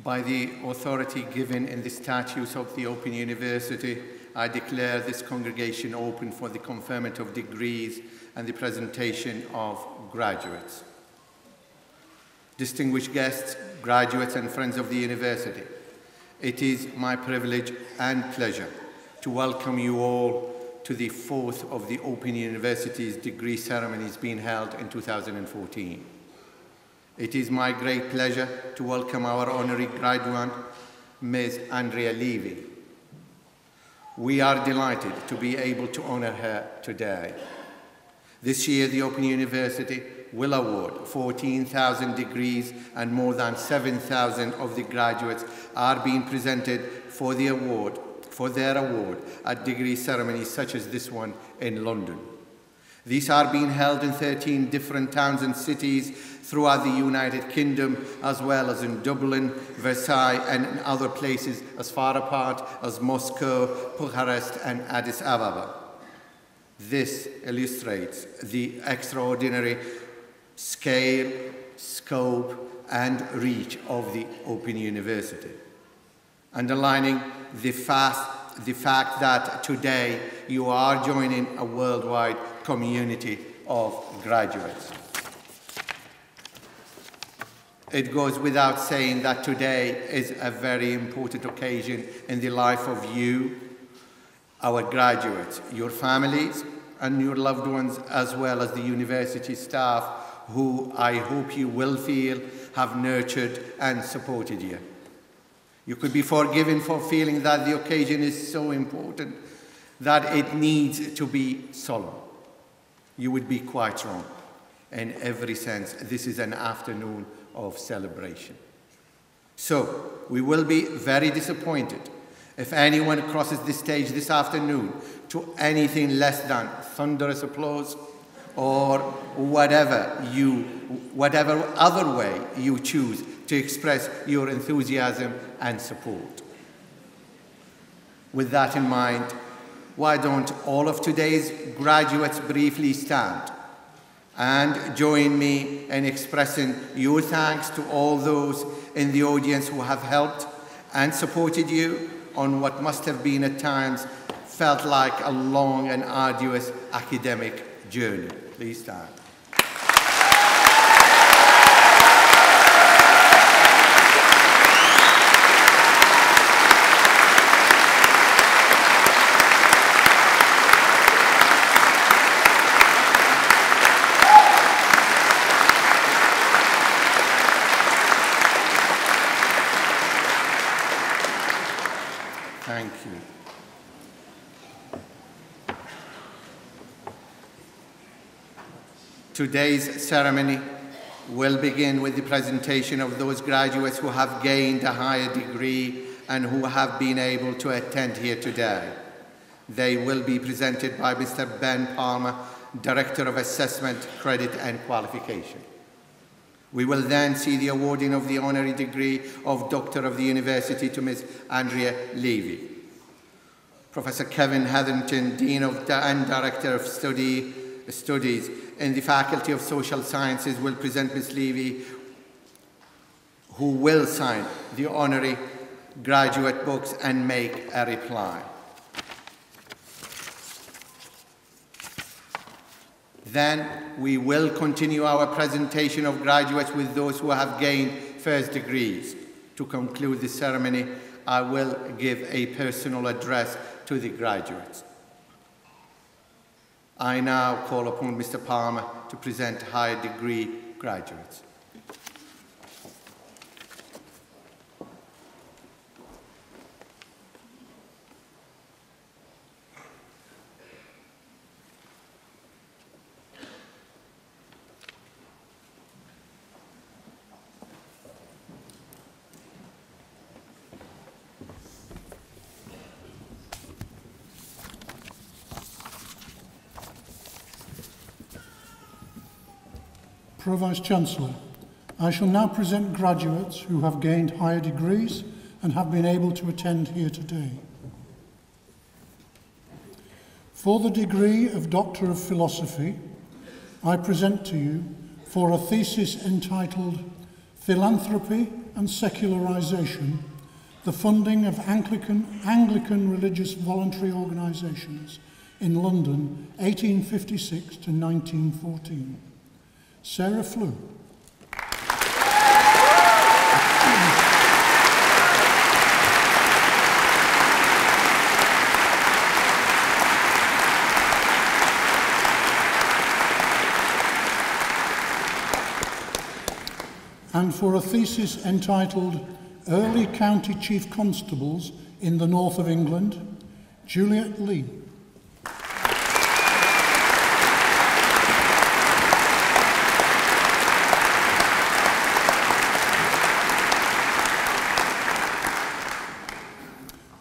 By the authority given in the statutes of the Open University, I declare this congregation open for the conferment of degrees and the presentation of graduates. Distinguished guests, graduates and friends of the university, it is my privilege and pleasure to welcome you all to the fourth of the Open University's degree ceremonies being held in 2014. It is my great pleasure to welcome our honorary graduate, Ms. Andrea Levy. We are delighted to be able to honor her today. This year, the Open University will award 14,000 degrees, and more than 7,000 of the graduates are being presented for their award at degree ceremonies such as this one in London. These are being held in 13 different towns and cities throughout the United Kingdom, as well as in Dublin, Versailles, and in other places as far apart as Moscow, Bucharest, and Addis Ababa. This illustrates the extraordinary scale, scope, and reach of the Open University, underlining the fact that today you are joining a worldwide community of graduates. It goes without saying that today is a very important occasion in the life of you, our graduates, your families, and your loved ones, as well as the university staff, who I hope you will feel have nurtured and supported you. You could be forgiven for feeling that the occasion is so important that it needs to be solemn. You would be quite wrong. In every sense, this is an afternoon of celebration. So, we will be very disappointed if anyone crosses the stage this afternoon to anything less than thunderous applause or whatever other way you choose to express your enthusiasm and support. With that in mind, why don't all of today's graduates briefly stand and join me in expressing your thanks to all those in the audience who have helped and supported you on what must have been at times felt like a long and arduous academic journey. Please stand. Thank you. Today's ceremony will begin with the presentation of those graduates who have gained a higher degree and who have been able to attend here today. They will be presented by Mr. Ben Palmer, Director of Assessment, Credit and Qualification. We will then see the awarding of the honorary degree of Doctor of the University to Ms. Andrea Levy. Professor Kevin Hetherington, Dean and Director of Studies in the Faculty of Social Sciences, will present Ms. Levy, who will sign the honorary graduate books and make a reply. Then we will continue our presentation of graduates with those who have gained first degrees. To conclude the ceremony, I will give a personal address to the graduates. I now call upon Mr. Palmer to present higher degree graduates. Pro-Vice-Chancellor, I shall now present graduates who have gained higher degrees and have been able to attend here today. For the degree of Doctor of Philosophy, I present to you for a thesis entitled Philanthropy and secularisation, the funding of Anglican religious voluntary organisations in London, 1856 to 1914. Sarah Flew. And for a thesis entitled Early County Chief Constables in the North of England, Juliet Lee.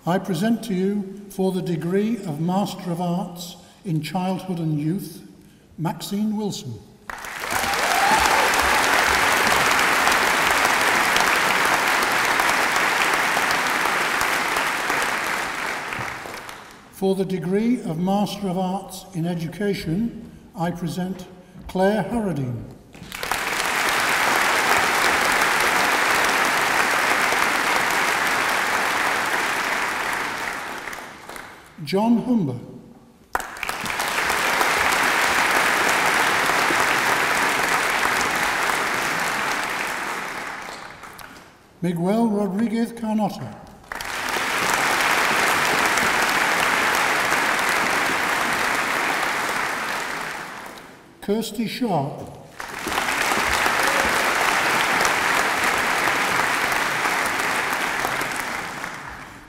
I present to you for the degree of Master of Arts in Childhood and Youth, Maxine Wilson. For the degree of Master of Arts in Education, I present Claire Harradine. John Humber. Miguel Rodriguez Carnota. Kirsty Sharp.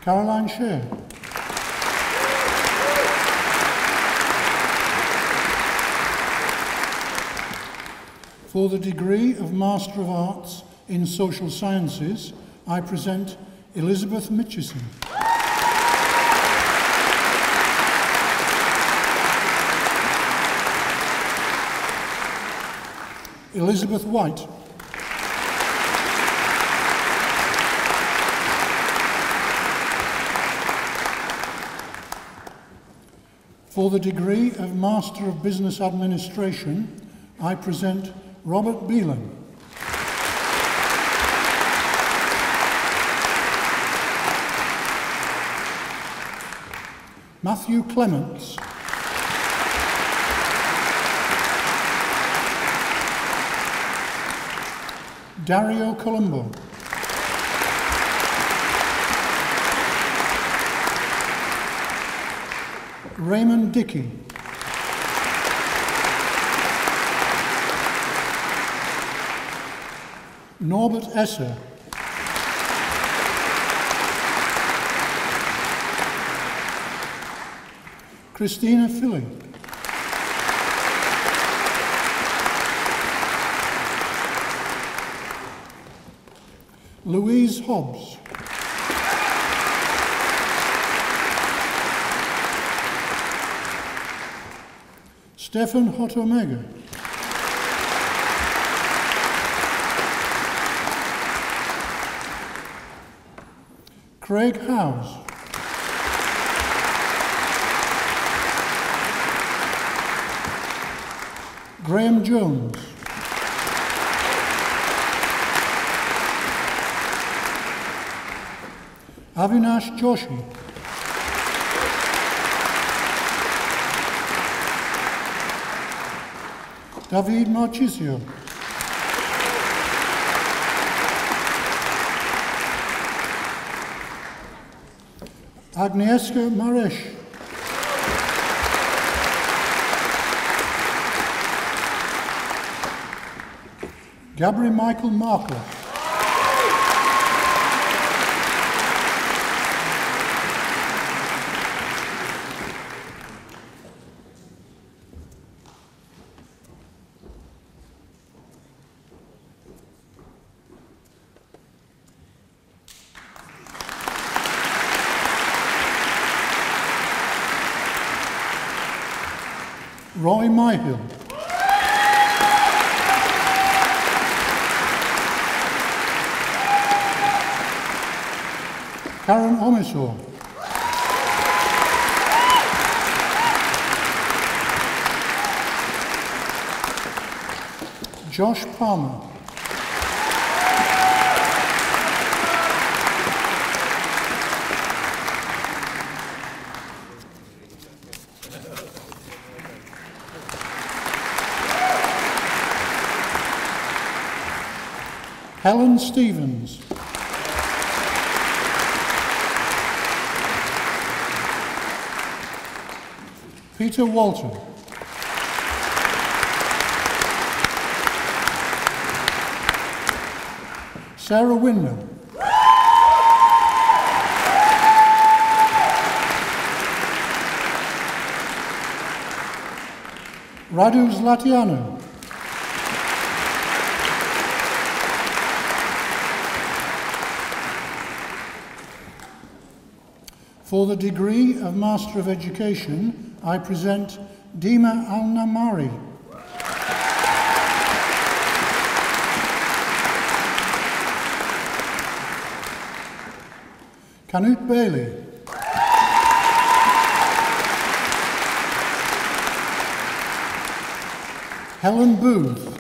Caroline Sher. For the degree of Master of Arts in Social Sciences, I present Elizabeth Mitchison. Elizabeth White. For the degree of Master of Business Administration, I present Robert Beelan. Matthew Clements. Dario Colombo. Raymond Dickey. Norbert Esser. Christina Philly. Louise Hobbs. Stefan Hotomega. Craig Howes. Graham Jones. Avinash Joshi. David Marchisio. Agnieszka Maresh. Gabriel Michael Markle. Roy Myhill. Karen Omisor. Josh Palmer. Helen Stevens. Peter Walton. Sarah Windmill. Radu Zlatianu. For the degree of Master of Education, I present Dima Al-Namari. Canute Bailey. Helen Booth.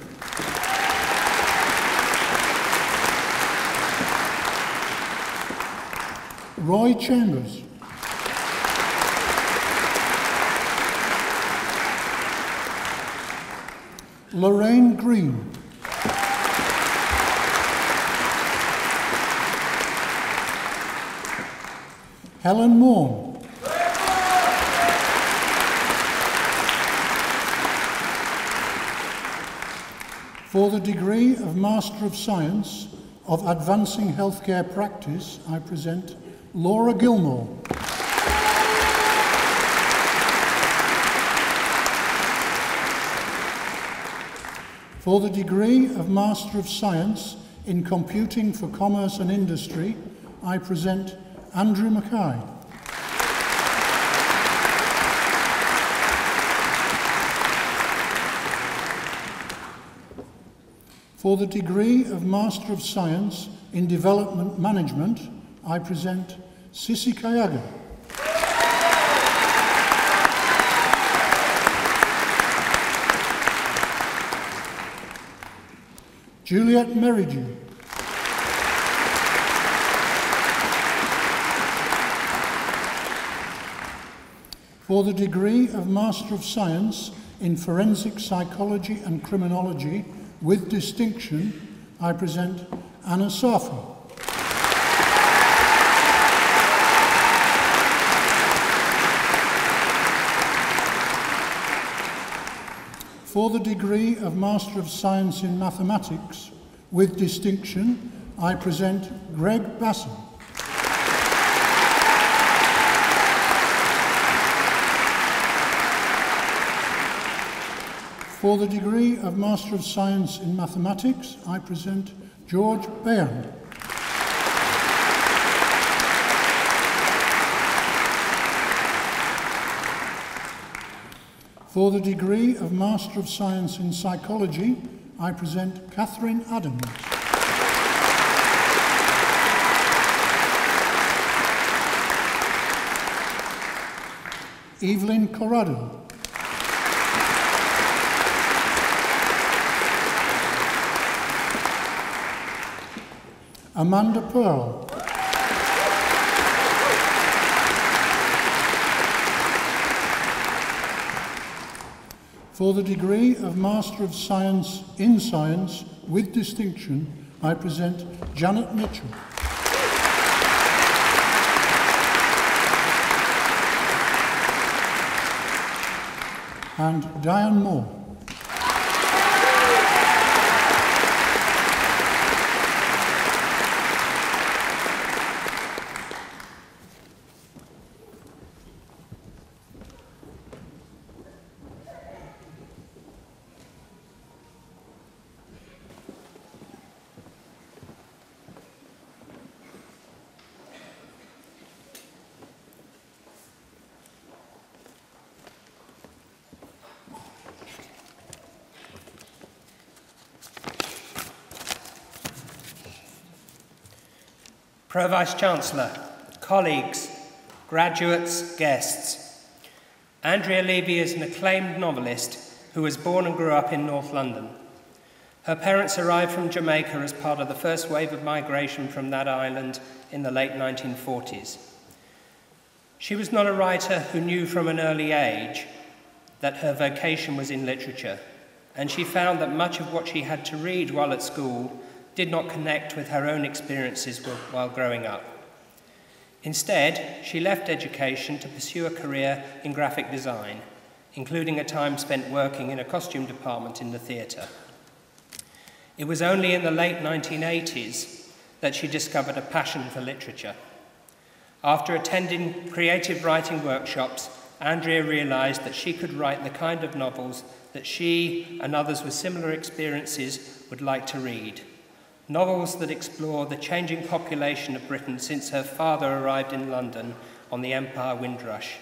Roy Chambers. Lorraine Green. Helen Morn. For the degree of Master of Science of Advancing Healthcare Practice, I present Laura Gilmore. For the degree of Master of Science in Computing for Commerce and Industry, I present Andrew Mackay. For the degree of Master of Science in Development Management, I present Sissy Kayaga. Juliet Merridew. For the degree of Master of Science in Forensic Psychology and Criminology with distinction, I present Anna Safi. For the degree of Master of Science in Mathematics with distinction, I present Greg Basson. For the degree of Master of Science in Mathematics, I present George Bayand. For the degree of Master of Science in Psychology, I present Catherine Adams. Evelyn Corrado. Amanda Pearl. For the degree of Master of Science in Science with distinction, I present Janet Mitchell. And Diane Moore. Pro-Vice-Chancellor, colleagues, graduates, guests. Andrea Levy is an acclaimed novelist who was born and grew up in North London. Her parents arrived from Jamaica as part of the first wave of migration from that island in the late 1940s. She was not a writer who knew from an early age that her vocation was in literature, and she found that much of what she had to read while at school did not connect with her own experiences while growing up. Instead, she left education to pursue a career in graphic design, including a time spent working in a costume department in the theatre. It was only in the late 1980s that she discovered a passion for literature. After attending creative writing workshops, Andrea realised that she could write the kind of novels that she and others with similar experiences would like to read. Novels that explore the changing population of Britain since her father arrived in London on the Empire Windrush,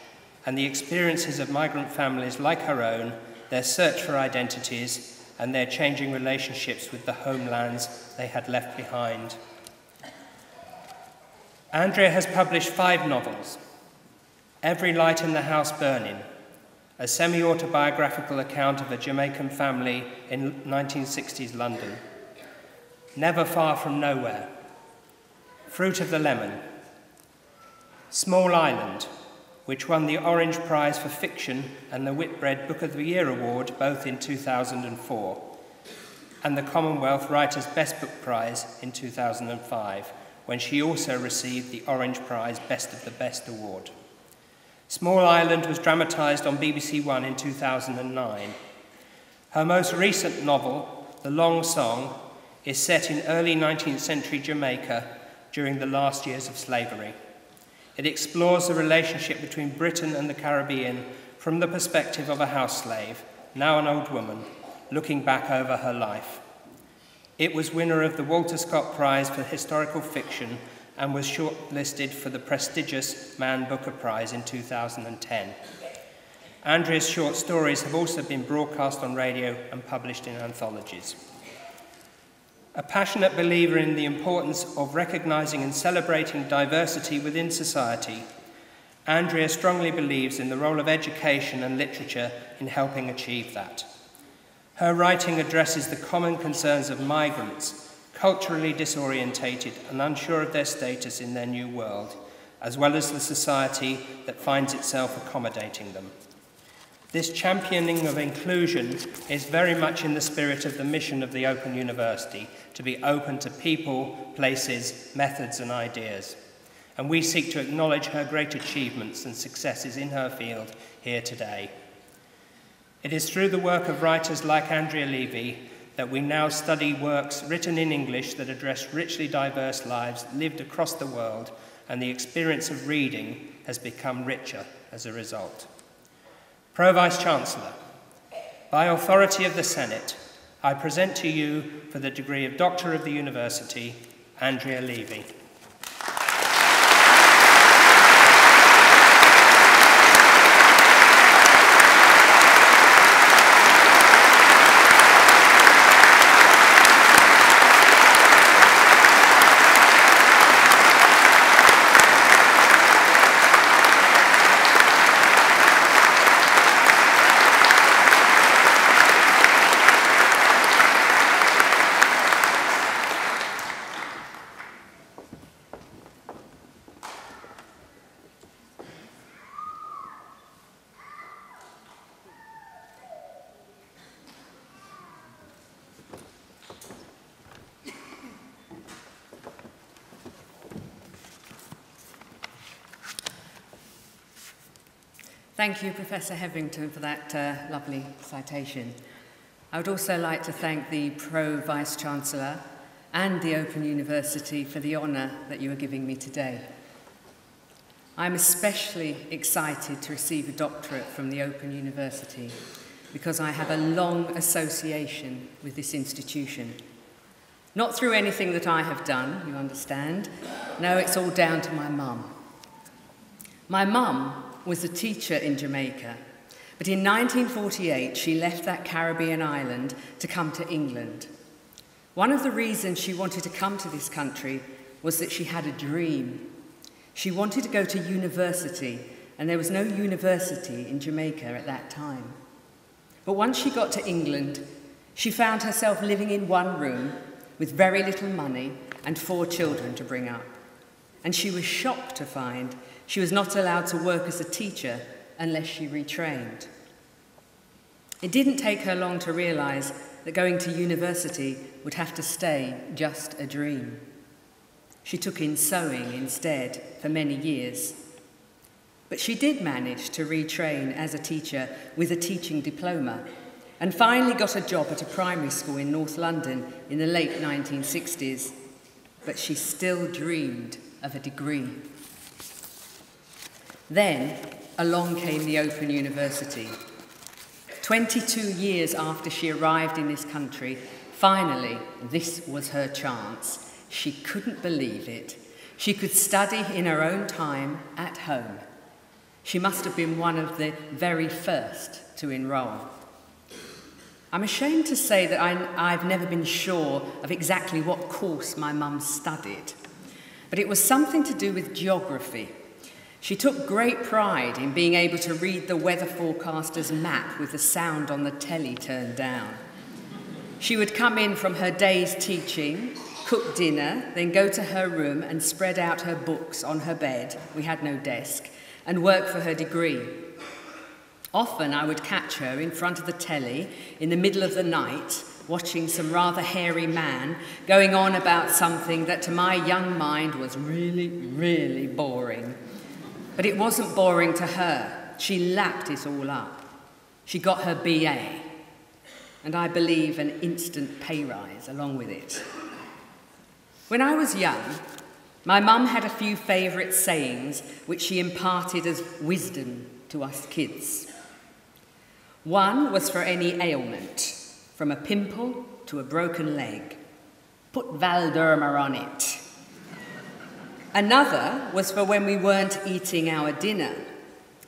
and the experiences of migrant families like her own, their search for identities, and their changing relationships with the homelands they had left behind. Andrea has published 5 novels: Every Light in the House Burnin, a semi-autobiographical account of a Jamaican family in 1960s London; Never Far From Nowhere; Fruit of the Lemon; Small Island, which won the Orange Prize for Fiction and the Whitbread Book of the Year Award both in 2004, and the Commonwealth Writers Prize in 2005, when she also received the Orange Prize Best of the Best Award. Small Island was dramatised on BBC One in 2009. Her most recent novel, The Long Song, is set in early 19th century Jamaica during the last years of slavery. It explores the relationship between Britain and the Caribbean from the perspective of a house slave, now an old woman, looking back over her life. It was winner of the Walter Scott Prize for Historical Fiction and was shortlisted for the prestigious Man Booker Prize in 2010. Andrea's short stories have also been broadcast on radio and published in anthologies. A passionate believer in the importance of recognising and celebrating diversity within society, Andrea strongly believes in the role of education and literature in helping achieve that. Her writing addresses the common concerns of migrants, culturally disorientated and unsure of their status in their new world, as well as the society that finds itself accommodating them. This championing of inclusion is very much in the spirit of the mission of the Open University, to be open to people, places, methods and ideas. And we seek to acknowledge her great achievements and successes in her field here today. It is through the work of writers like Andrea Levy that we now study works written in English that address richly diverse lives lived across the world, and the experience of reading has become richer as a result. Pro-Vice-Chancellor, by authority of the Senate, I present to you for the degree of Doctor of the University, Andrea Levy. Thank you, Professor Hevington, for that lovely citation. I would also like to thank the Pro-Vice-Chancellor and the Open University for the honour that you are giving me today. I'm especially excited to receive a doctorate from the Open University because I have a long association with this institution. Not through anything that I have done, you understand. No, it's all down to my mum. My mum was a teacher in Jamaica, but in 1948 she left that Caribbean island to come to England. One of the reasons she wanted to come to this country was that she had a dream. She wanted to go to university, and there was no university in Jamaica at that time. But once she got to England, she found herself living in one room with very little money and 4 children to bring up. And she was shocked to find she was not allowed to work as a teacher unless she retrained. It didn't take her long to realise that going to university would have to stay just a dream. She took in sewing instead for many years. But she did manage to retrain as a teacher with a teaching diploma and finally got a job at a primary school in North London in the late 1960s. But she still dreamed of a degree. Then along came the Open University. 22 years after she arrived in this country, finally, this was her chance. She couldn't believe it. She could study in her own time at home. She must have been one of the very first to enrol. I'm ashamed to say that I've never been sure of exactly what course my mum studied, but it was something to do with geography. She took great pride in being able to read the weather forecaster's map with the sound on the telly turned down. She would come in from her day's teaching, cook dinner, then go to her room and spread out her books on her bed, we had no desk, and work for her degree. Often I would catch her in front of the telly in the middle of the night, watching some rather hairy man going on about something that to my young mind was really, really boring. But it wasn't boring to her. She lapped it all up. She got her BA, and I believe an instant pay rise along with it. When I was young, my mum had a few favourite sayings which she imparted as wisdom to us kids. One was for any ailment, from a pimple to a broken leg. Put Valderma on it. Another was for when we weren't eating our dinner.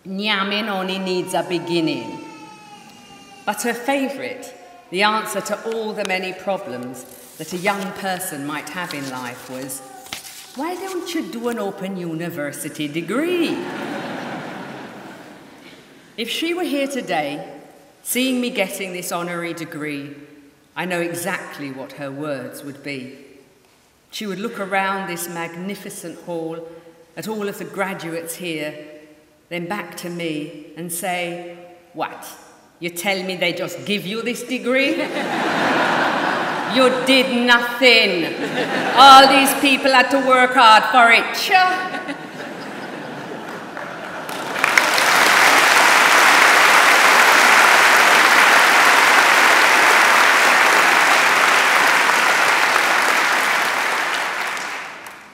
Nyamming only needs a beginning. But her favourite, the answer to all the many problems that a young person might have in life was, why don't you do an Open University degree? If she were here today, seeing me getting this honorary degree, I know exactly what her words would be. She would look around this magnificent hall at all of the graduates here, then back to me and say, what, you tell me they just give you this degree? You did nothing. All these people had to work hard for it. Sure.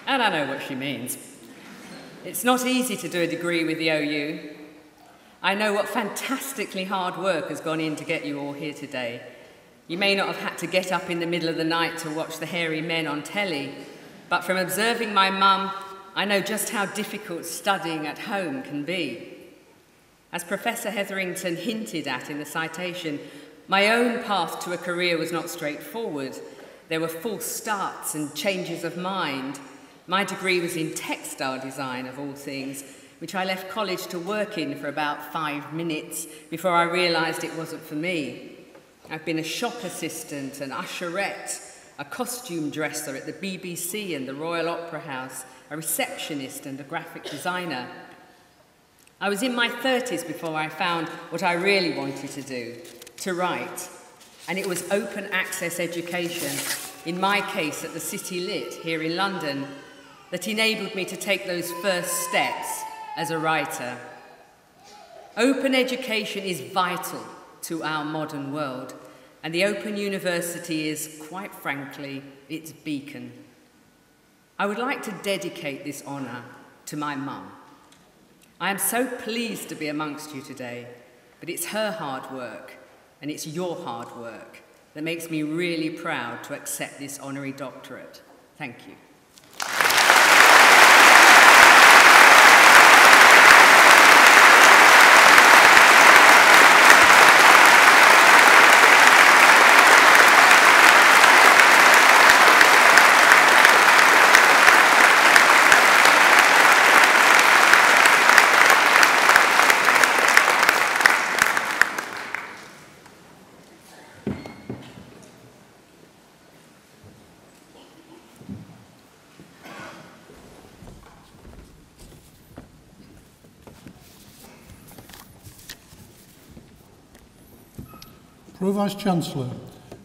And I know what she means. It's not easy to do a degree with the OU. I know what fantastically hard work has gone in to get you all here today. You may not have had to get up in the middle of the night to watch the hairy men on telly, but from observing my mum, I know just how difficult studying at home can be. As Professor Hetherington hinted at in the citation, my own path to a career was not straightforward. There were false starts and changes of mind. My degree was in textile design, of all things, which I left college to work in for about 5 minutes before I realised it wasn't for me. I've been a shop assistant, an usherette, a costume dresser at the BBC and the Royal Opera House, a receptionist and a graphic designer. I was in my 30s before I found what I really wanted to do, to write. And it was open access education, in my case at the City Lit here in London, that enabled me to take those first steps as a writer. Open education is vital to our modern world, and the Open University is, quite frankly, its beacon. I would like to dedicate this honour to my mum. I am so pleased to be amongst you today, but it's her hard work, and it's your hard work, that makes me really proud to accept this honorary doctorate. Thank you. Pro-Vice-Chancellor,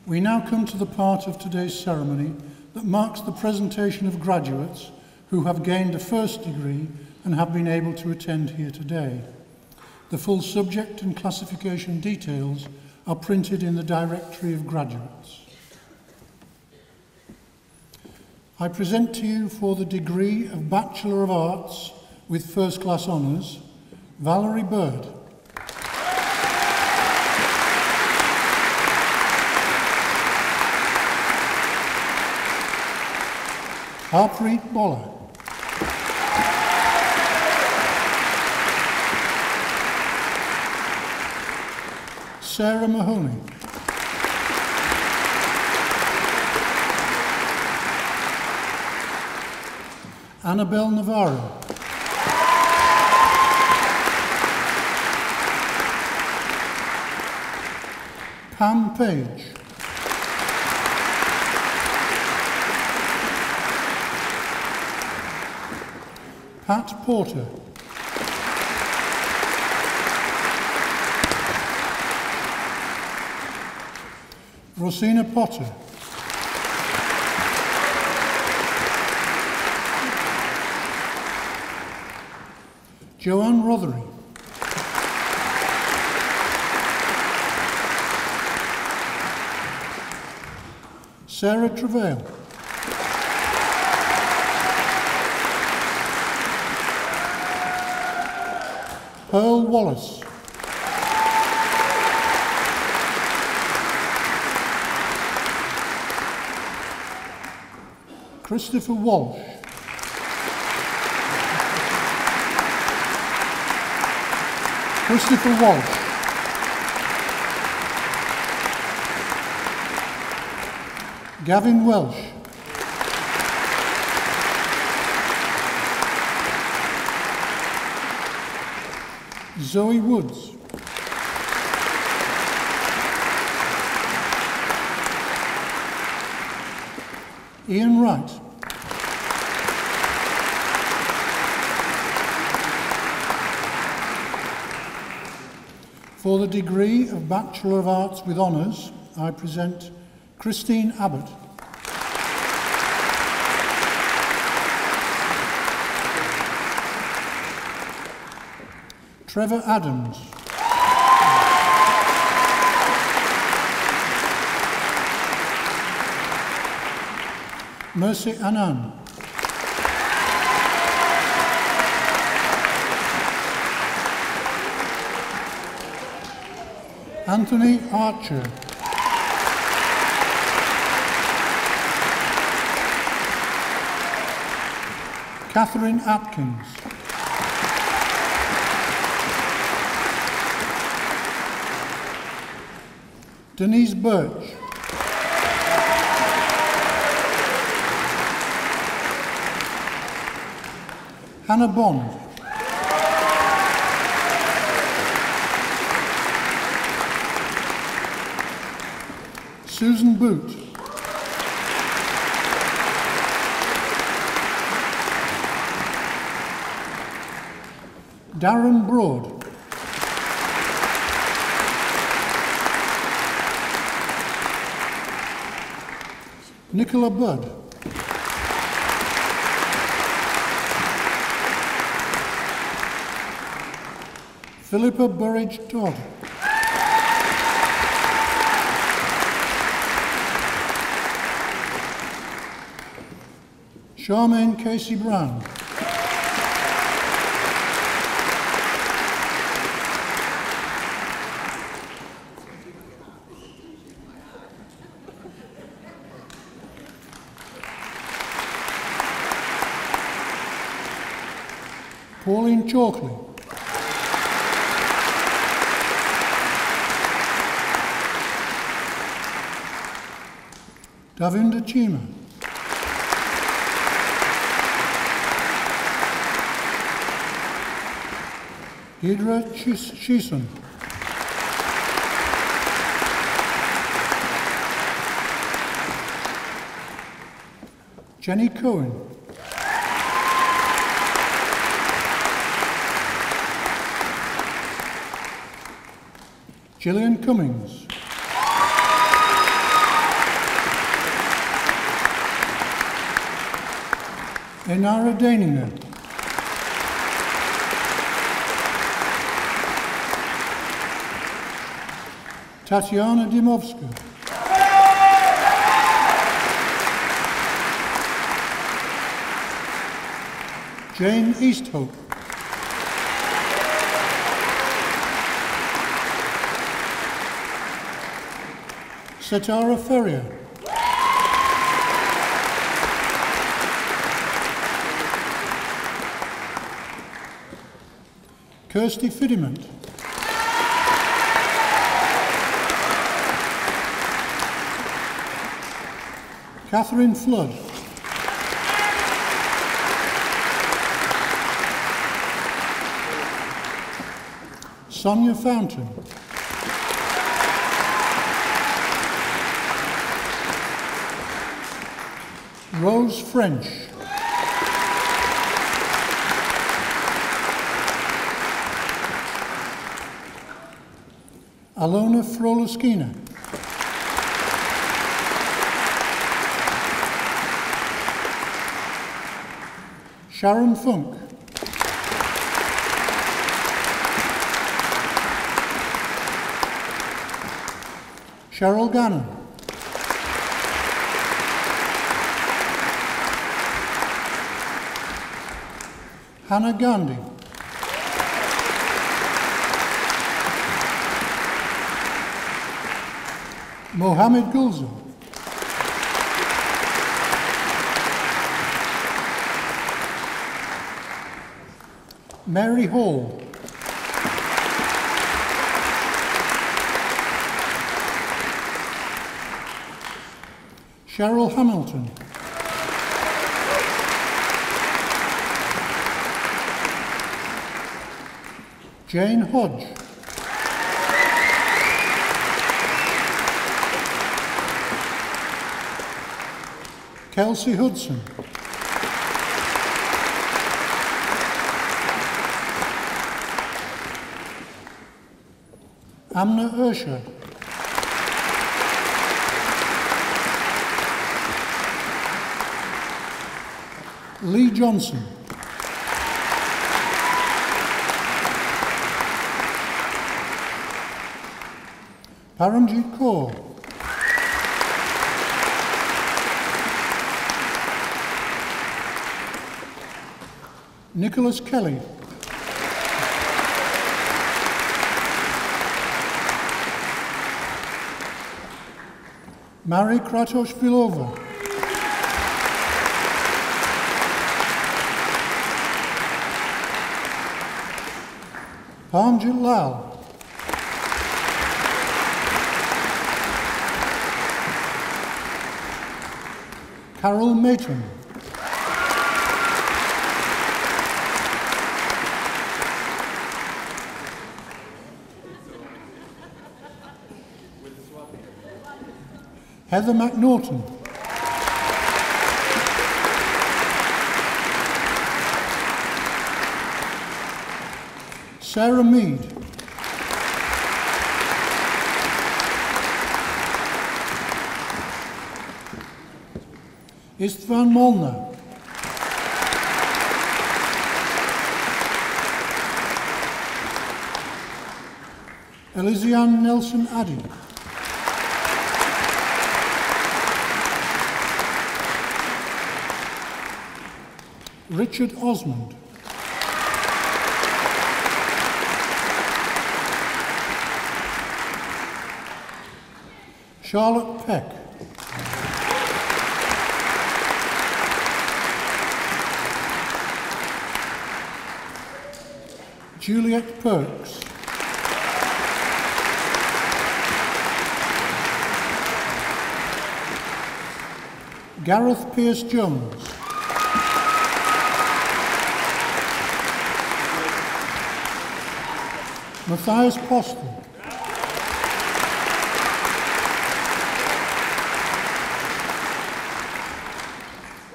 We now come to the part of today's ceremony that marks the presentation of graduates who have gained a first degree and have been able to attend here today. The full subject and classification details are printed in the Directory of Graduates. I present to you for the degree of Bachelor of Arts with First Class Honours, Valerie Bird. Harpreet Bola. Sarah Mahoney. Annabelle Navarro. Pam Page. Pat Porter. Rosina Potter. Joanne Rothery. Sarah Travail. Pearl Wallace. Christopher Walsh. Christopher Walsh. Gavin Welsh. Zoe Woods. Ian Wright. For the degree of Bachelor of Arts with Honours, I present Christine Abbott. Trevor Adams. Mercy Anand. Anthony Archer. Catherine Atkins. Denise Birch. Hannah Bond. Susan Boot. Darren Broad. Nicola Budd. Philippa Burridge Todd. Charmaine Casey Brown. Pauline Chalkley. Davinda Chima. Hidra Shison. Jenny Cohen. Gillian Cummings. Enara Deininger. Tatiana Dimovska. Jane Easthope. Setara Ferrier. Kirsty Fidiment. Catherine Flood. Sonia Fountain. Rose French. Alona Froloskina. Sharon Funk. Cheryl Gannon. Hannah Gandhi. Mohammed Gulzar. Mary Hall. Cheryl Hamilton. Jane Hodge. Kelsey Hudson. Amna Ursha. Lee Johnson. Paramjit Kaur. Nicholas Kelly. Mary Kratoshvilova. Parmjit Lal. Carol Mayton. Heather McNaughton. Sarah Mead. Istvan Molnar. Elysian Nelson Addy. Richard Osmond. Charlotte Peck. Juliet Perks. Gareth Pierce Jones. Matthias Postel.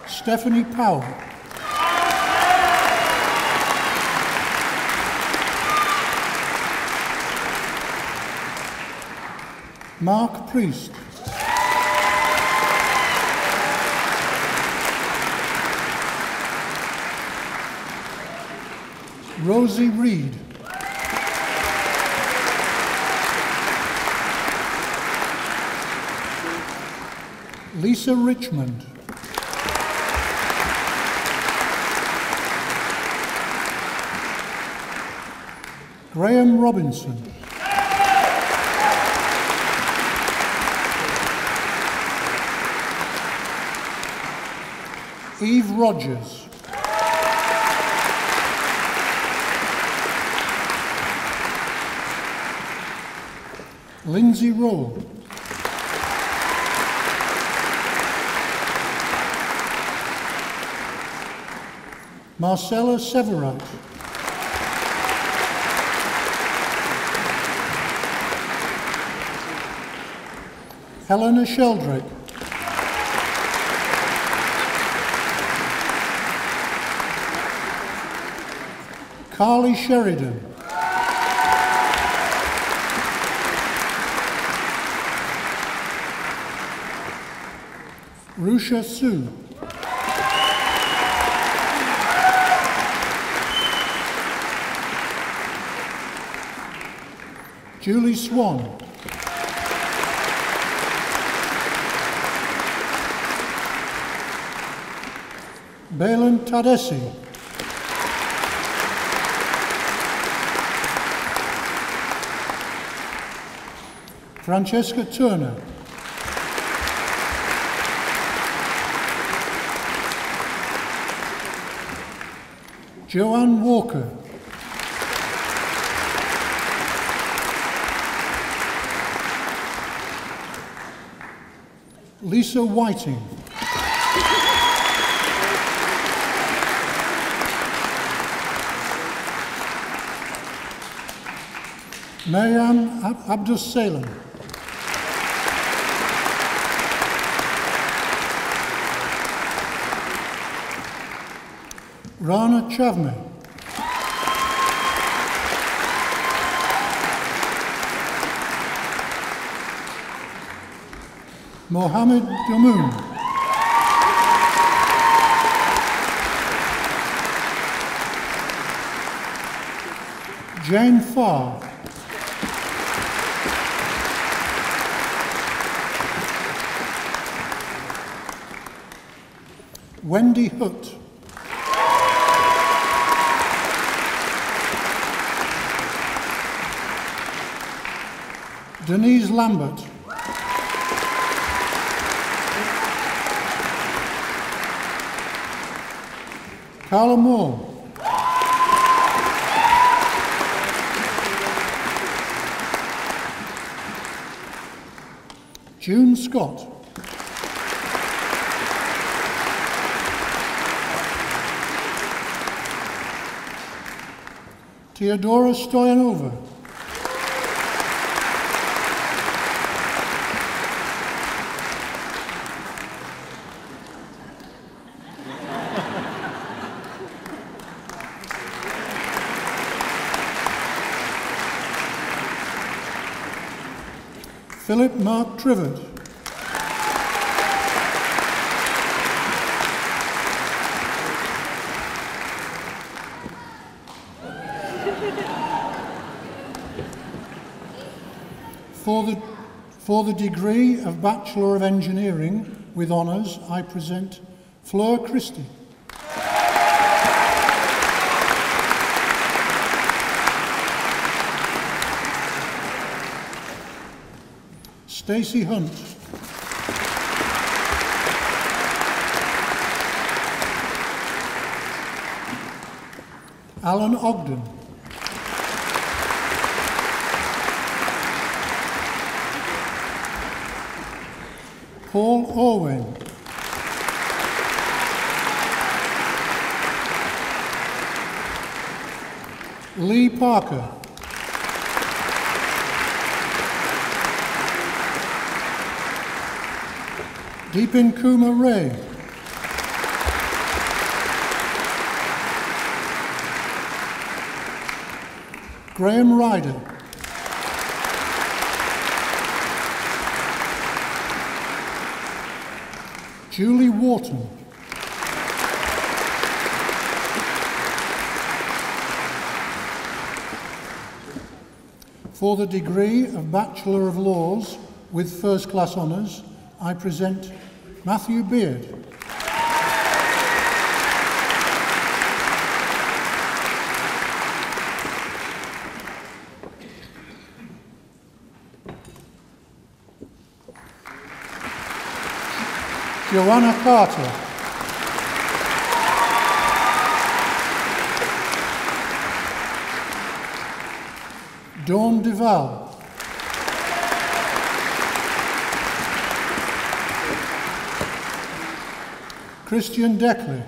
Stephanie Powell. Mark Priest. Rosie Reed. Lisa Richmond. Graham Robinson. Eve Rogers. Lindsay Rowe. Marcella Severat. Helena Sheldrake. Carly Sheridan. Rusha Sue. Julie Swan. Balin Tadesi. Francesca Turner. Joanne Walker. Lisa Whiting. Mariam Abdus Salem. Rana Chavme. Mohammed Damoun. Jane Farr. Wendy Hutt. Denise Lambert. Carla Moore. June Scott. Theodora Stoyanova. Philip Mark Trivett. For the degree of Bachelor of Engineering with honours, I present Fleur Christie. Stacey Hunt. Alan Ogden. Paul Orwin. Lee Parker. Deepin Kumar Ray. Graham Ryder. Julie Wharton. For the degree of Bachelor of Laws with First Class Honours, I present Matthew Beard. Joanna Carter. Dawn Duval. Christian Deckley.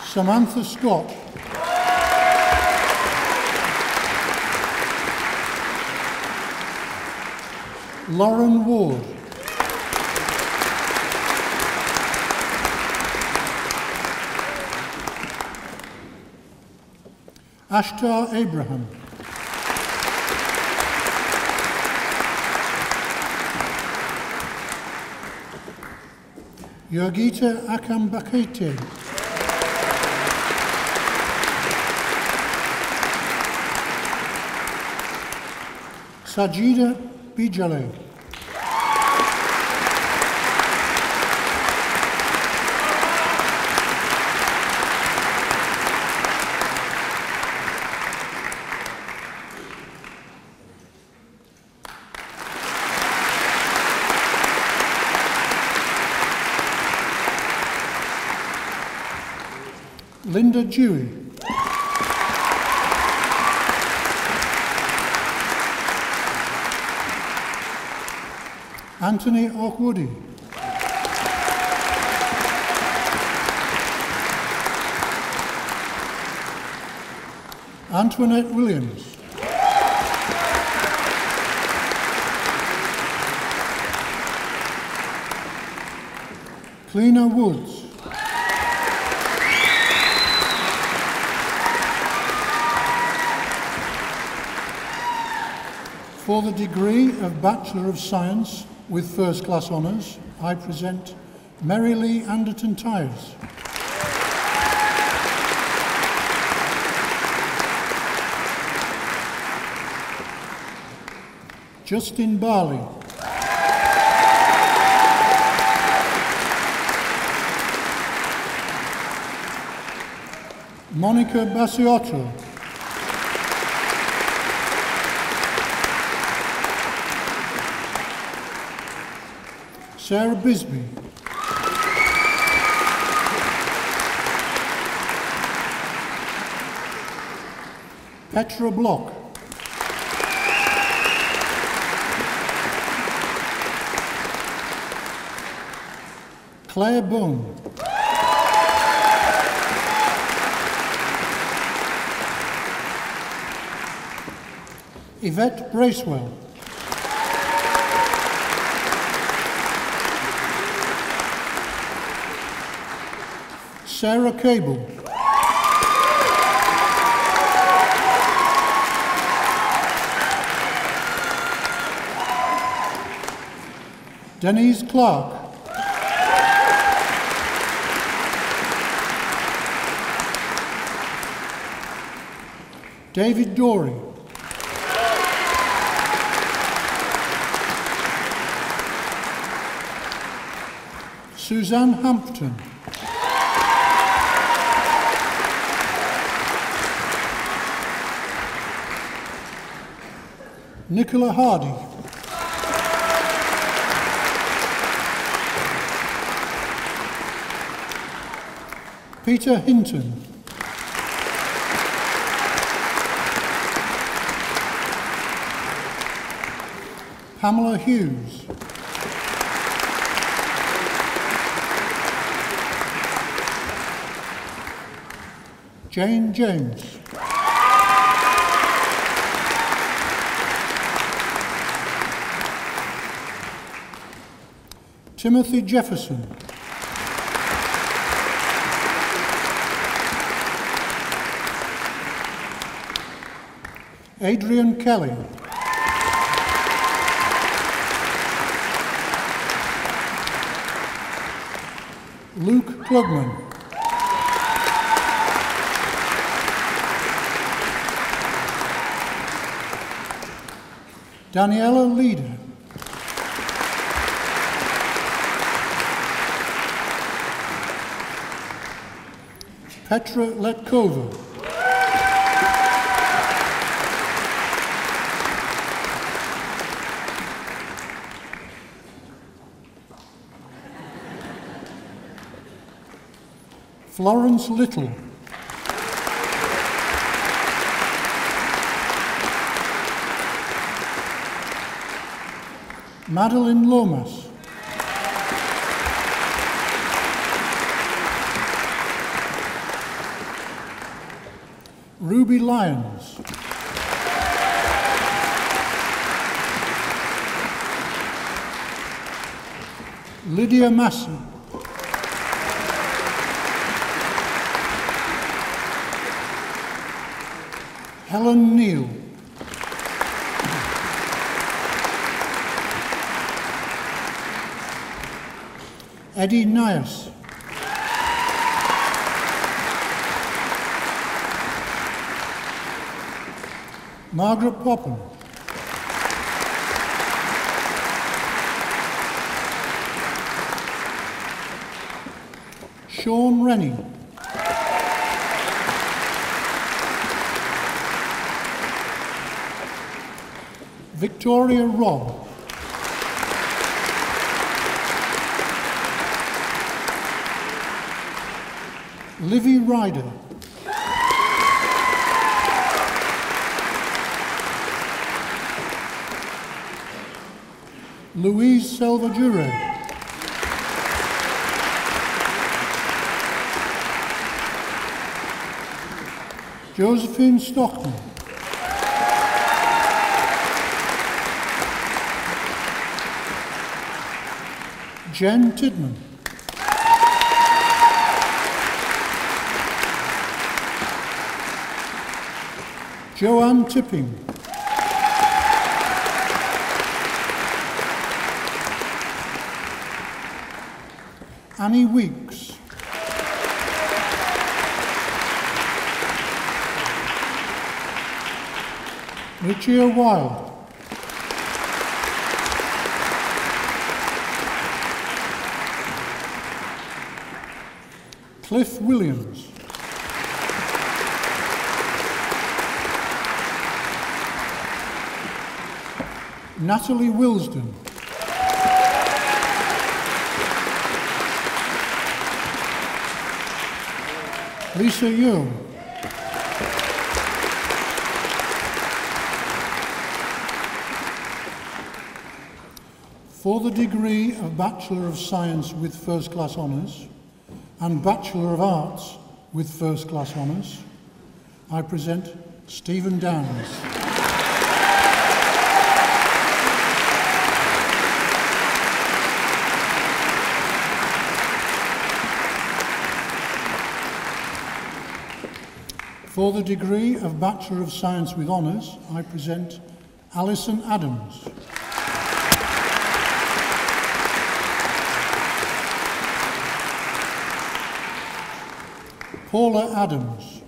Samantha Scott. Lauren Ward. Ashtar Abraham. Yogita Akambakete. Sajida Bijale. Linda Dewey. Anthony Okwudi. Antoinette Williams. Cleena Woods. For the degree of Bachelor of Science with First Class Honours, I present Mary Lee Anderton-Tyres. Justin Barley. Monica Basiotto. Sarah Bisbee. Petra Block. Claire Bone. Yvette Bracewell. Sarah Cable. Denise Clark. David Dorey. Suzanne Hampton. Nicola Hardy. Peter Hinton. Pamela Hughes. Jane James. Timothy Jefferson. Adrian Kelly. Luke Klugman. Daniela Leader, Petra Letkova, Florence Little, Madeline Lomas, Ruby Lyons, Lydia Massey, Helen Neal, Eddie Nias, Margaret Popham, Sean Rennie, Victoria Robb, Livy Ryder, Louise Selvajure, Josephine Stockman, Jen Tidman, Joanne Tipping, Annie Weeks, Richia Wild, Cliff Williams, Natalie Wilsden, Lisa Young, for the degree of Bachelor of Science with First Class Honours and Bachelor of Arts with First Class Honours, I present Stephen Downs. For the degree of Bachelor of Science with Honours, I present Alison Adams. Paula Adams.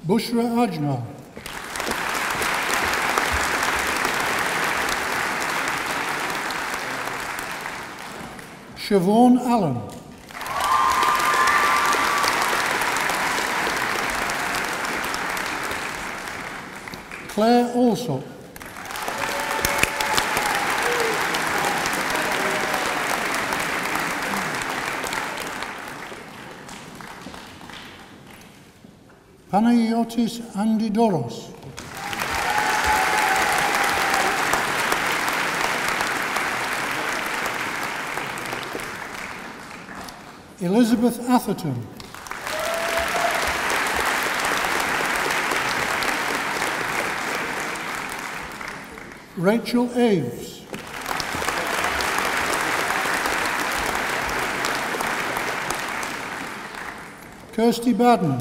Bushra Ajmal. Siobhan Allen. Claire Alsop. Panagiotis Andidoros. Elizabeth Atherton. Rachel Aves. Kirsty Badman.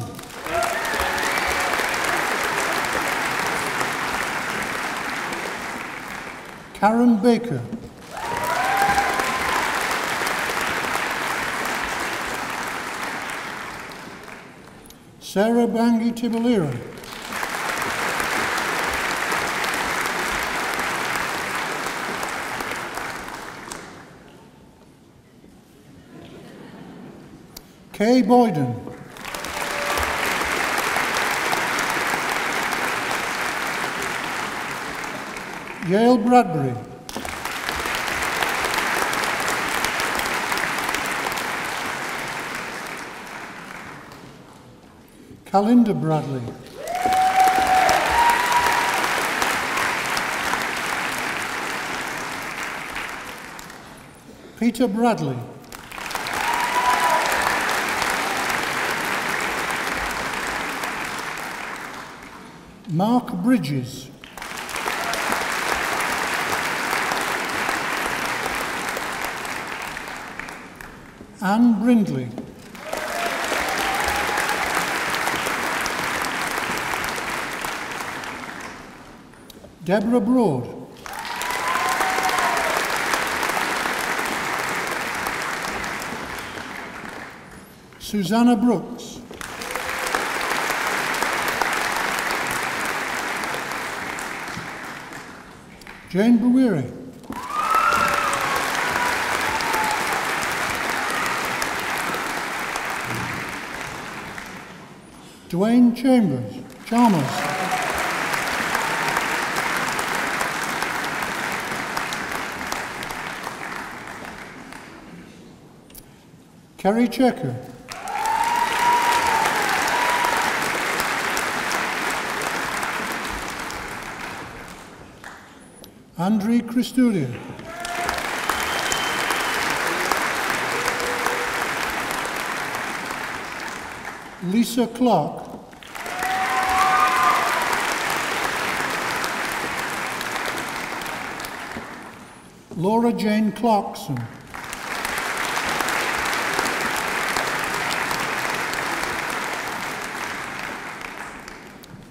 Karen Baker. Sarah Bangi Tibalira. Kay Boyden. Yale Bradbury. Kalinda Bradley. Peter Bradley. Mark Bridges. Anne Brindley. Deborah Broad. Susanna Brooks. Jane Bawiri. Dwayne Chalmers. Kerry Checker. Andrea Christudia. Lisa Clark. Laura Jane Clarkson.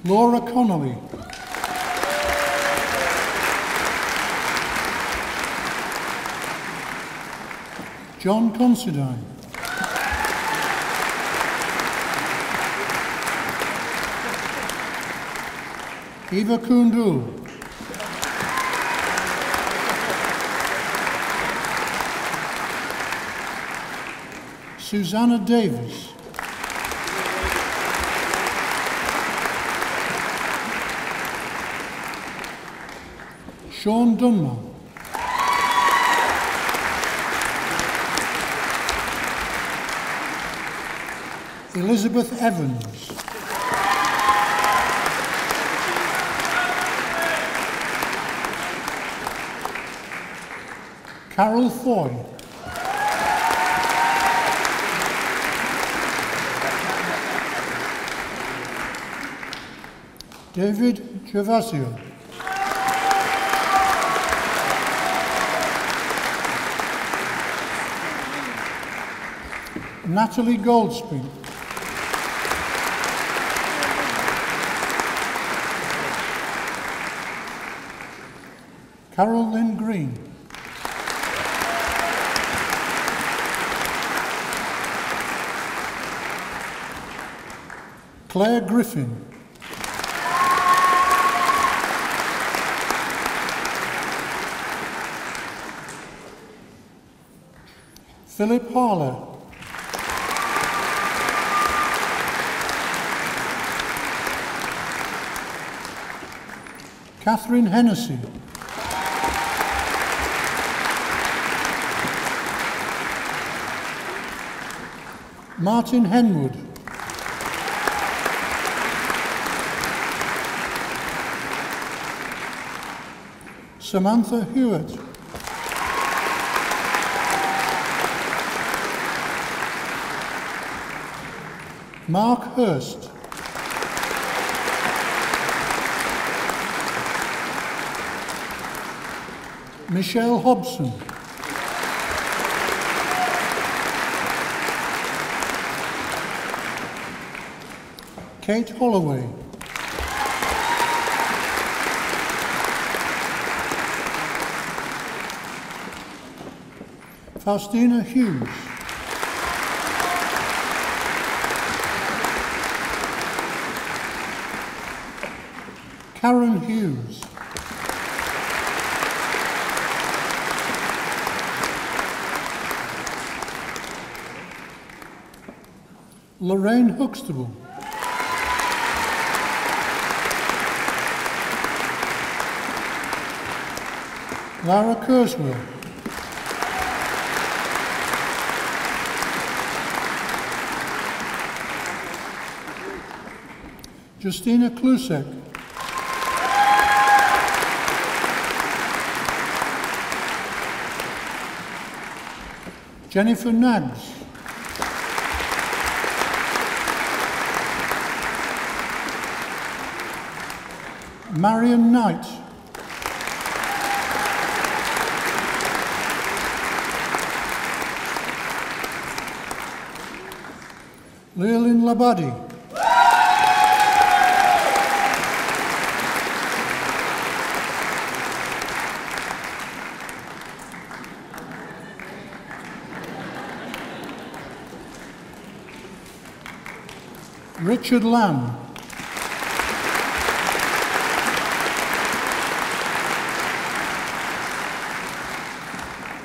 Laura Connolly. John Considine. Eva Kundul. Susanna Davis. Sean Dunman. Elizabeth Evans. Carol Foy. David Gervasio. Natalie Goldspring. Carol Lynn Green. Claire Griffin. Philip Harler. Catherine Hennessy. Martin Henwood. Samantha Hewitt. Mark Hurst. Michelle Hobson. Kate Holloway. Faustina Hughes. Karen Hughes. Lorraine Huxtable. Lara Kurzweil. Justina Klusek. Jennifer Naggs. Marion Knight. Leolyn Labadi. Richard Lamb.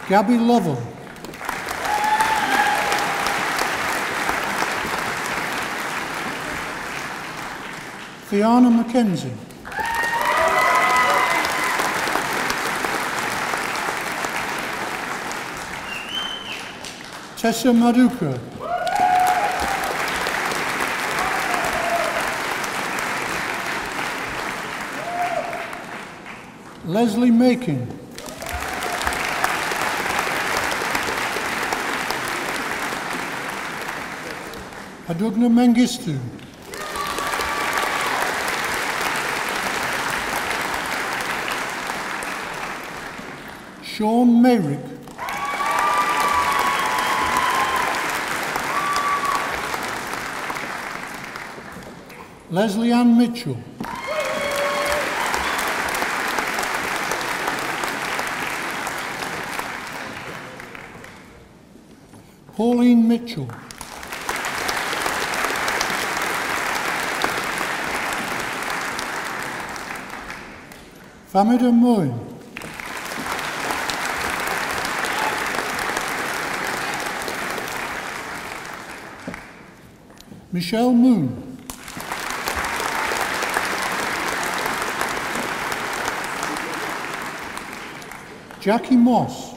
Gabby Lovell. Fiona Mackenzie. Tessa Maduka. Leslie Makin. Adugna Mengistu. Sean Mayrick. Leslie Ann Mitchell. Pauline Mitchell. Famida Moin. Michelle Moon. Jackie Moss.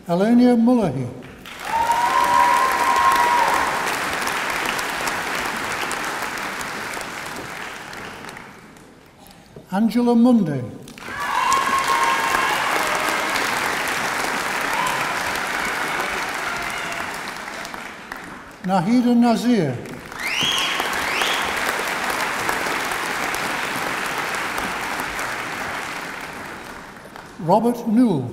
Elenia Mullahy. Angela Munday. Nahida Nazir. Robert Newell.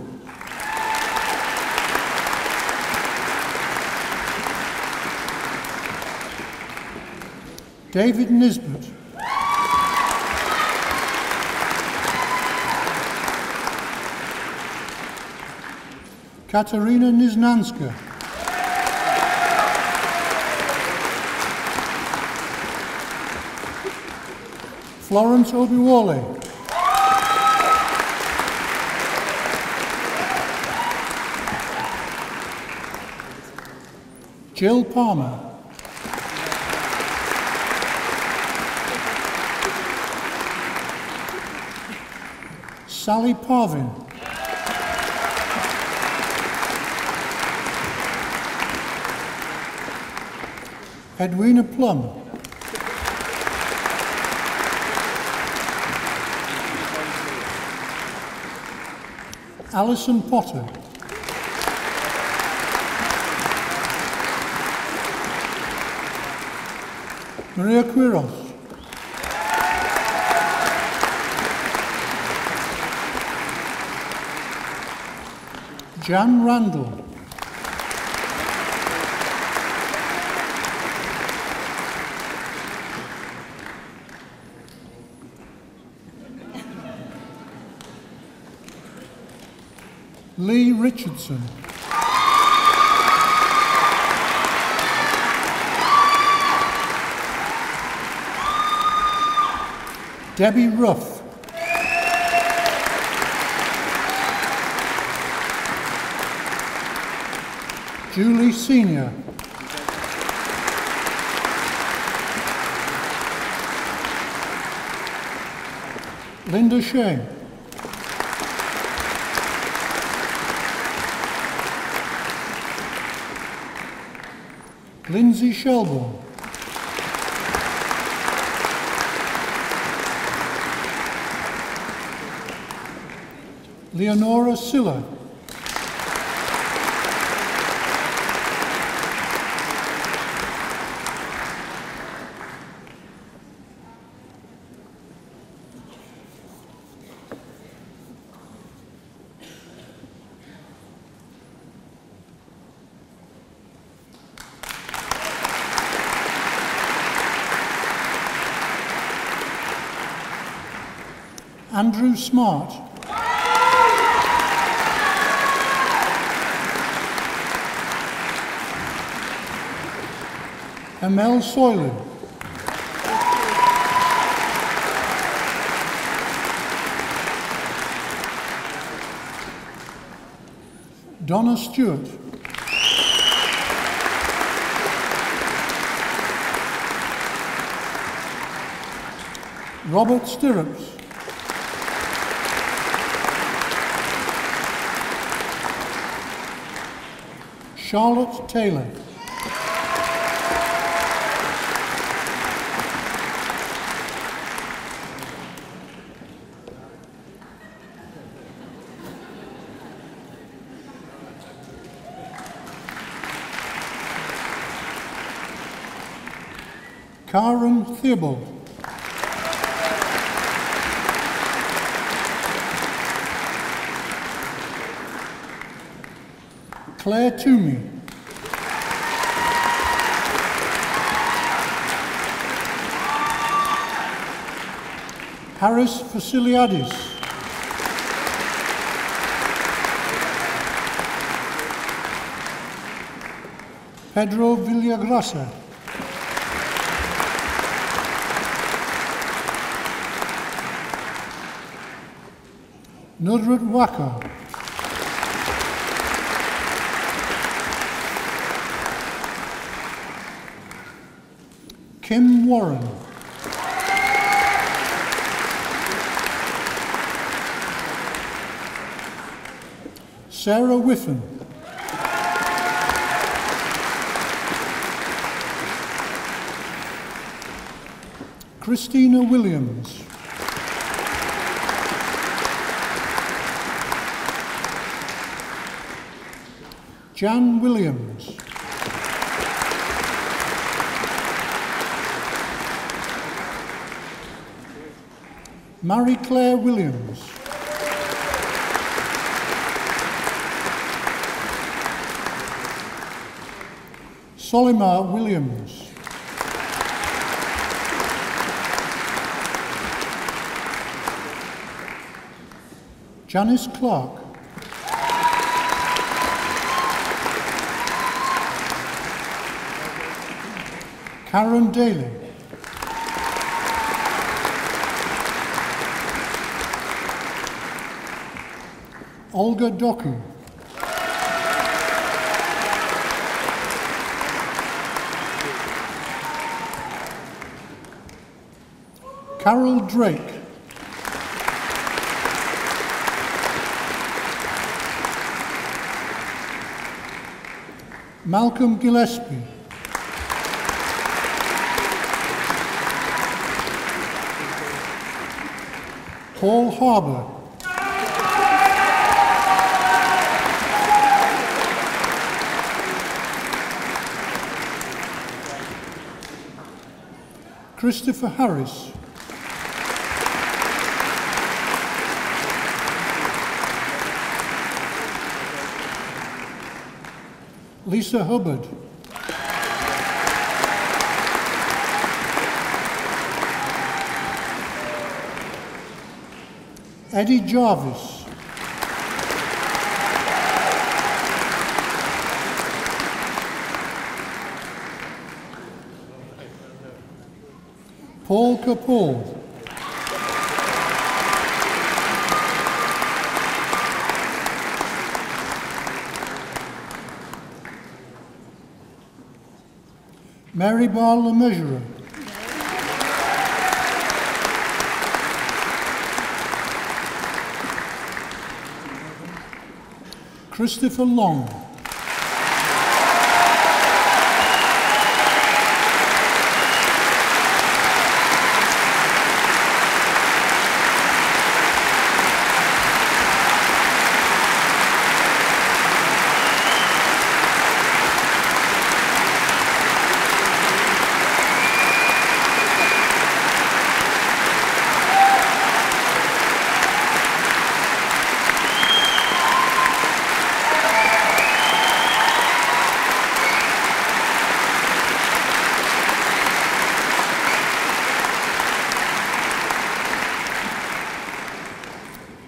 David Nisbet. Katarina Niznanska. Florence Obiwole. Jill Palmer. Sally Parvin. Edwina Plum. Alison Potter. Maria Quiros. Jan Randall. Lee Richardson. Debbie Ruff. Julie Senior. Linda Shane. Lindsay Shelbourne. Leonora Silla. Andrew Smart. Amel Soylent. Donna Stewart. Robert Stirrups. Charlotte Taylor. Karen Theobald. Claire Toomey. Harris Vasiliadis. Pedro Villagrasa. Nudrat Waka. Kim Warren. Sarah Whiffen. Christina Williams. Jan Williams. Marie Claire Williams. Solimar Williams. Janice Clark. Karen Daly. Olga Doku. Carol Drake. Malcolm Gillespie. Paul Harbour. Christopher Harris. Lisa Hubbard. Eddie Jarvis. Paul Kapoor. Mary Barr Le Measurer. Christopher Long.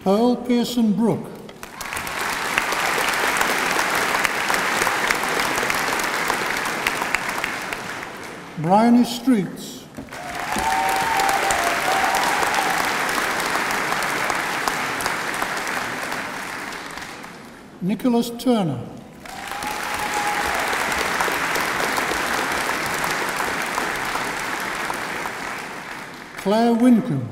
Pearl Pearson Brooke. Bryony Streets. Nicholas Turner. Claire Wincombe.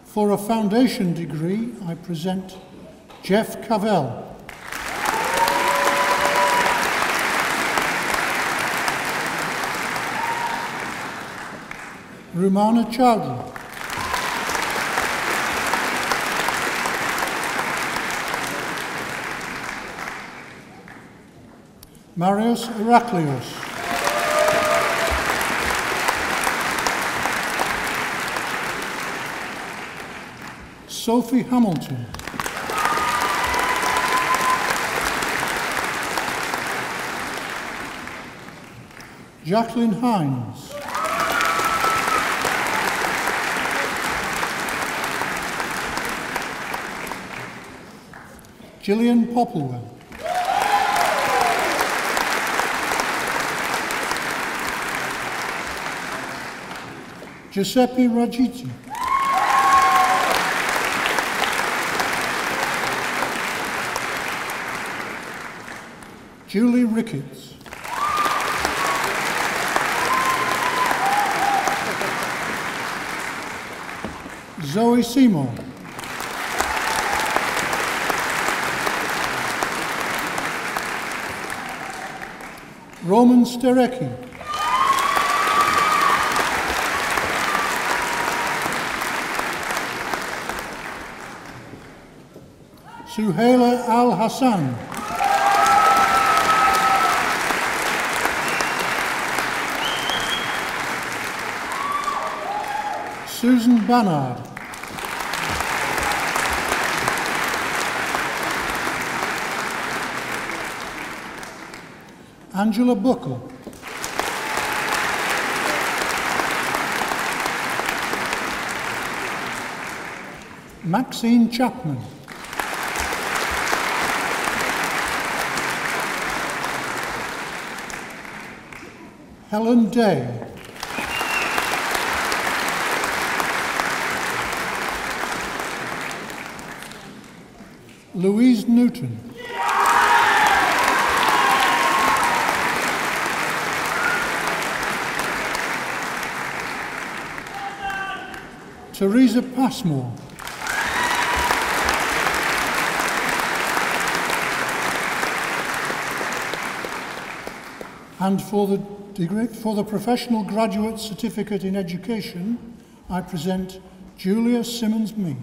For a foundation degree, I present Jeff Cavell. Rumana Chowdhury. Marius Heraklios. Sophie Hamilton. Jacqueline Hines. Gillian Popplewell. Giuseppe Ragiti. Julie Ricketts. Zoe Seymour. Roman Sterecki. Suhaila Al-Hassan. Susan Bannard. Angela Buckle. Maxine Chapman. Helen Day. Louise Newton. Teresa Passmore. And for the Professional Graduate Certificate in Education, I present Julia Simmons-Mead.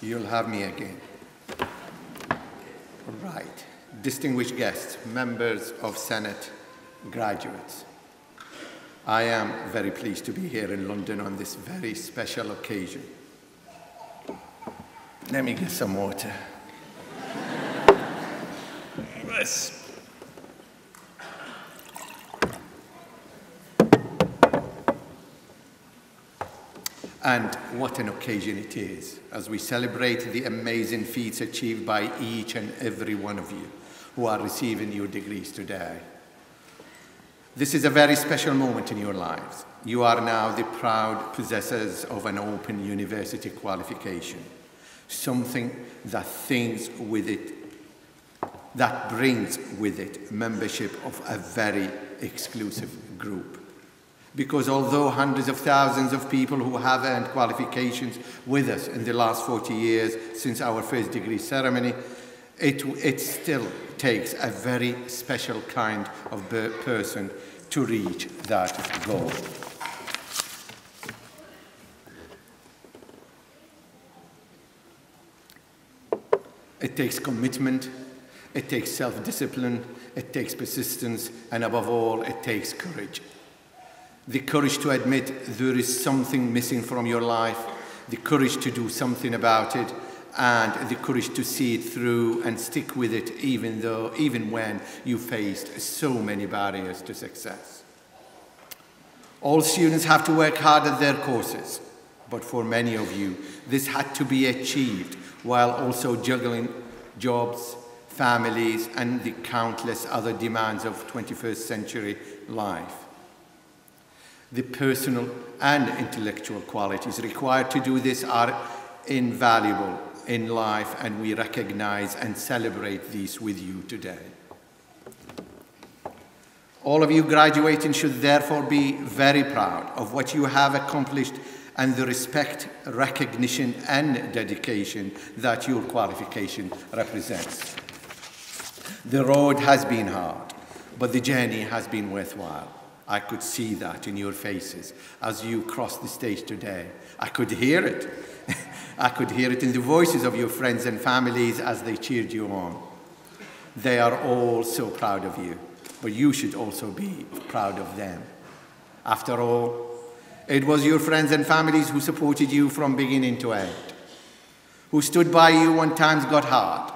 You'll have me again. Right. Distinguished guests, members of Senate, graduates. I am very pleased to be here in London on this very special occasion. Let me get some water. Yes. And what an occasion it is, as we celebrate the amazing feats achieved by each and every one of you who are receiving your degrees today. This is a very special moment in your lives. You are now the proud possessors of an open university qualification, something that brings with it membership of a very exclusive group. Because although hundreds of thousands of people who have earned qualifications with us in the last 40 years since our first degree ceremony, it still takes a very special kind of person to reach that goal. It takes commitment, it takes self-discipline, it takes persistence, and above all, it takes courage. The courage to admit there is something missing from your life, the courage to do something about it, and the courage to see it through and stick with it even when you faced so many barriers to success. All students have to work hard at their courses, but for many of you, this had to be achieved while also juggling jobs, families, and the countless other demands of 21st century life. The personal and intellectual qualities required to do this are invaluable in life, and we recognize and celebrate these with you today. All of you graduating should therefore be very proud of what you have accomplished and the respect, recognition, and dedication that your qualification represents. The road has been hard, but the journey has been worthwhile. I could see that in your faces as you crossed the stage today. I could hear it. I could hear it in the voices of your friends and families as they cheered you on. They are all so proud of you, but you should also be proud of them. After all, it was your friends and families who supported you from beginning to end, who stood by you when times got hard,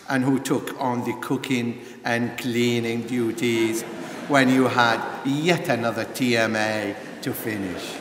and who took on the cooking and cleaning duties when you had yet another TMA to finish.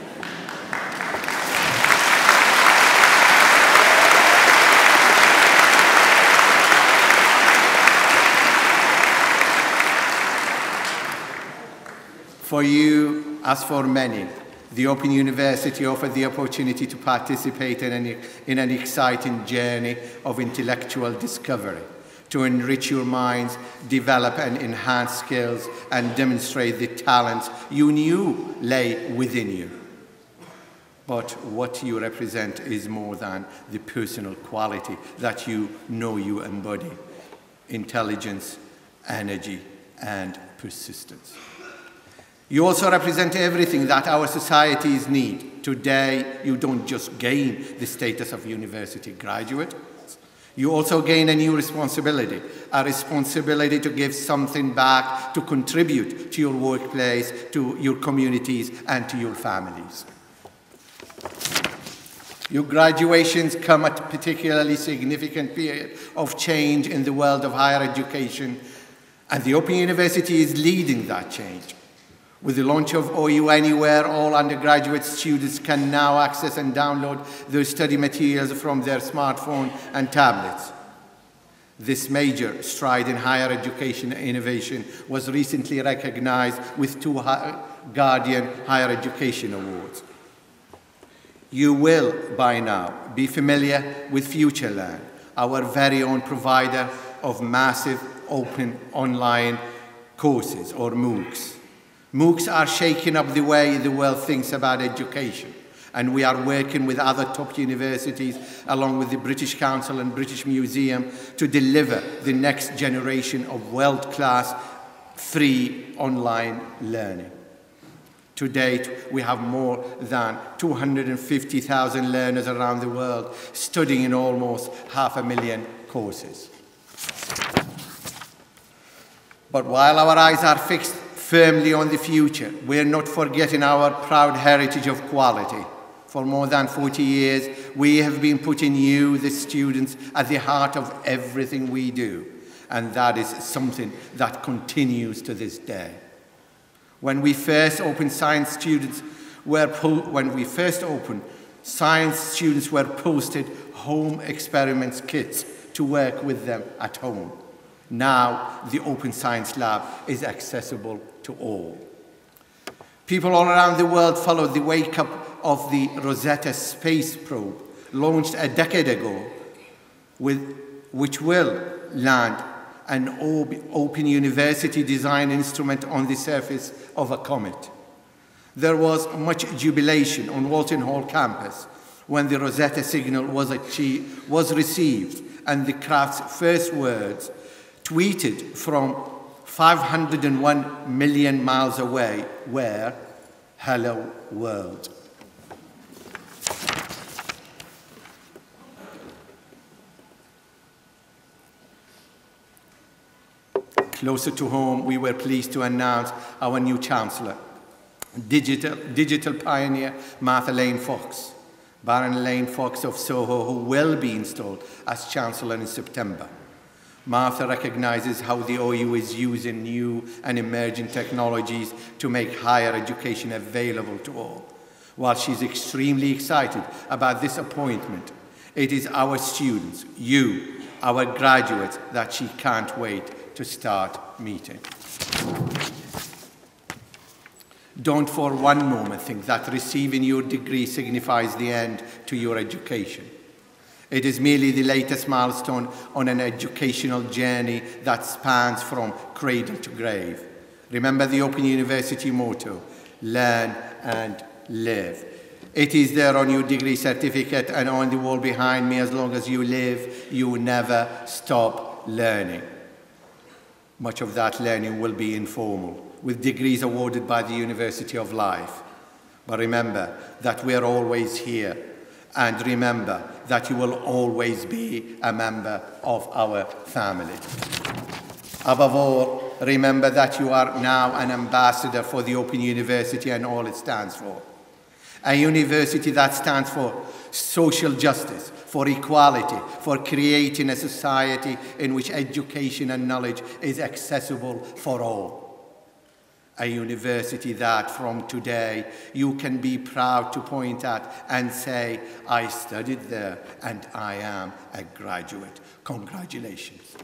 For you, as for many, the Open University offered the opportunity to participate in an exciting journey of intellectual discovery, to enrich your minds, develop and enhance skills, and demonstrate the talents you knew lay within you. But what you represent is more than the personal quality that you know you embody: intelligence, energy, and persistence. You also represent everything that our societies need. Today, you don't just gain the status of university graduate, you also gain a new responsibility, a responsibility to give something back, to contribute to your workplace, to your communities, and to your families. Your graduations come at a particularly significant period of change in the world of higher education, and the Open University is leading that change. With the launch of OU Anywhere, all undergraduate students can now access and download their study materials from their smartphone and tablets. This major stride in higher education innovation was recently recognized with 2 Guardian Higher Education Awards. You will, by now, be familiar with FutureLearn, our very own provider of massive open online courses, or MOOCs. MOOCs are shaking up the way the world thinks about education, and we are working with other top universities, along with the British Council and British Museum, to deliver the next generation of world-class, free online learning. To date, we have more than 250,000 learners around the world studying in almost 500,000 courses. But while our eyes are fixed firmly on the future. We're not forgetting our proud heritage of quality. For more than 40 years, we have been putting you, the students, at the heart of everything we do. And that is something that continues to this day. When we first opened, science students were posted home experiments kits to work with them at home. Now, the Open Science Lab is accessible to all. People all around the world followed the wake-up of the Rosetta space probe, launched a decade ago, which will land an Open University design instrument on the surface of a comet. There was much jubilation on Walton Hall campus when the Rosetta signal was received, and the craft's first words, tweeted from 501 million miles away, were, "Hello, world." Closer to home, we were pleased to announce our new Chancellor, digital pioneer Martha Lane Fox, Baron Lane Fox of Soho, who will be installed as Chancellor in September. Martha recognizes how the OU is using new and emerging technologies to make higher education available to all. While she's extremely excited about this appointment, it is our students, you, our graduates, that she can't wait to start meeting. Don't for one moment think that receiving your degree signifies the end to your education. It is merely the latest milestone on an educational journey that spans from cradle to grave. Remember the Open University motto, learn and live. It is there on your degree certificate and on the wall behind me. As long as you live, you will never stop learning. Much of that learning will be informal, with degrees awarded by the University of Life. But remember that we are always here, and remember that you will always be a member of our family. Above all, remember that you are now an ambassador for the Open University and all it stands for. A university that stands for social justice, for equality, for creating a society in which education and knowledge is accessible for all. A university that from today you can be proud to point at and say, I studied there and I am a graduate. Congratulations.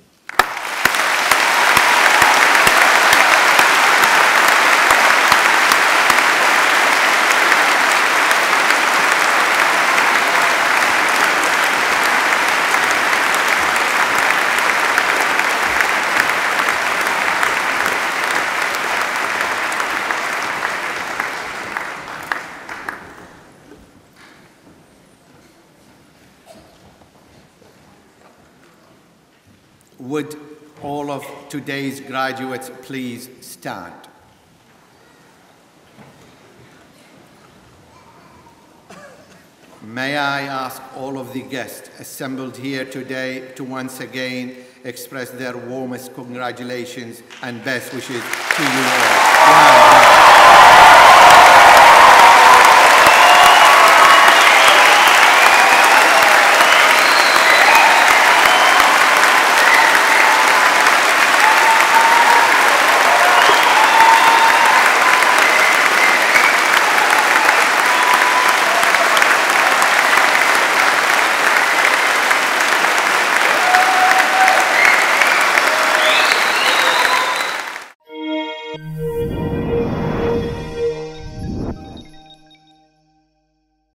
Would all of today's graduates please stand? May I ask all of the guests assembled here today to once again express their warmest congratulations and best wishes to you all. Wow.